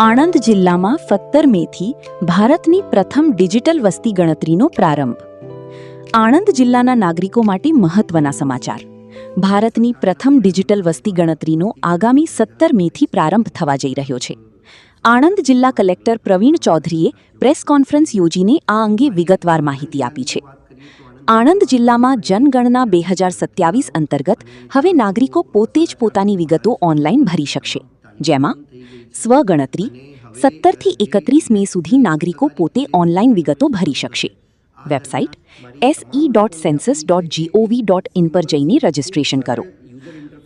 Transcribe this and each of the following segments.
આણંદ જિલ્લામાં 17 મેથી ભારતની પ્રથમ ડિજિટલ વસ્તી ગણતરીનો પ્રારંભ. આણંદ જિલ્લાના નાગરિકો માટે મહત્વના સમાચાર. ભારતની પ્રથમ ડિજિટલ વસ્તી ગણતરીનો આગામી 17 મેથી પ્રારંભ થવા જઈ રહ્યો છે. આણંદ જિલ્લા કલેક્ટર પ્રવીણ ચૌધરીએ પ્રેસ કોન્ફરન્સ યોજીને આ અંગે વિગતવાર માહિતી આપી છે. આણંદ જિલ્લામાં જનગણના 2027 અંતર્ગત હવે નાગરિકો પોતે જ પોતાની વિગતો ઓનલાઈન ભરી શકશે, જેમાં સ્વગણતરી 17 થી 31 મે સુધી નાગરિકો પોતે ઓનલાઈન વિગતો ભરી શકશે. વેબસાઇટ se.census.gov.in પર જઈને રજિસ્ટ્રેશન કરો.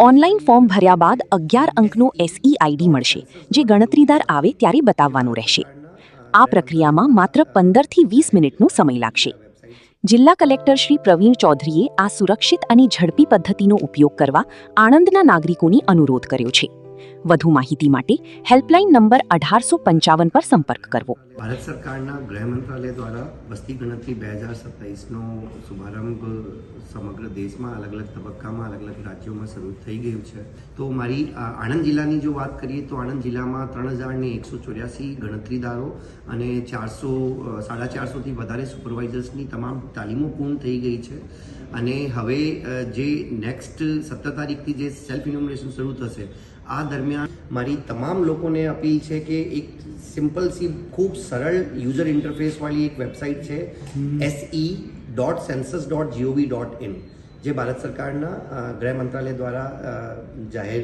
ઓનલાઈન ફોર્મ ભર્યા બાદ 11 અંકનો SE ID મળશે, જે ગણતરીદાર આવે ત્યારે બતાવવાનું રહેશે. આ પ્રક્રિયામાં માત્ર 15 થી 20 મિનિટનો સમય લાગશે. જિલ્લા કલેક્ટર શ્રી પ્રવીણ ચૌધરીએ આ સુરક્ષિત અને ઝડપી પદ્ધતિનો ઉપયોગ કરવા આણંદના નાગરિકોને અનુરોધ કર્યો છે. વધુ માહિતી માટે હેલ્પલાઇન નંબર 1855 પર સંપર્ક કરવો. ભારત સરકારના ગૃહ મંત્રાલય દ્વારા વસ્તી ગણતરી 2027નો શુભારંભ સમગ્ર દેશમાં અલગ અલગ તબક્કામાં અલગ અલગ રાજ્યોમાં શરૂ થઈ ગયું છે. તો મારી આણંદ જિલ્લાની જો વાત કરીએ તો આણંદ જિલ્લામાં 3184 ગણતરીદારો અને 450થી વધારે સુપરવાઇઝર્સની તમામ તાલીમો પૂર્ણ થઈ ગઈ છે. અને હવે જે નેક્સ્ટ 17 તારીખથી જે સેલ્ફ ઇન્યુમરેશન શરૂ થશે, આ દરમિયાન મારી તમામ લોકોને અપીલ છે કે એક સિમ્પલ સી ખૂબ સરળ યુઝર ઇન્ટરફેસવાળી એક વેબસાઇટ છે se.census.gov.in, જે ભારત સરકારના ગૃહ મંત્રાલય દ્વારા જાહેર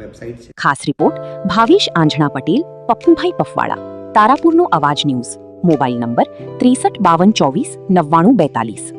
વેબસાઇટ છે. ખાસ રિપોર્ટ ભાવેશ આંજણા પટેલ, પપ્પુભાઈ પફવાડા, તારાપુરનો અવાજ ન્યૂઝ. Mobile number 63 52 24 99 42.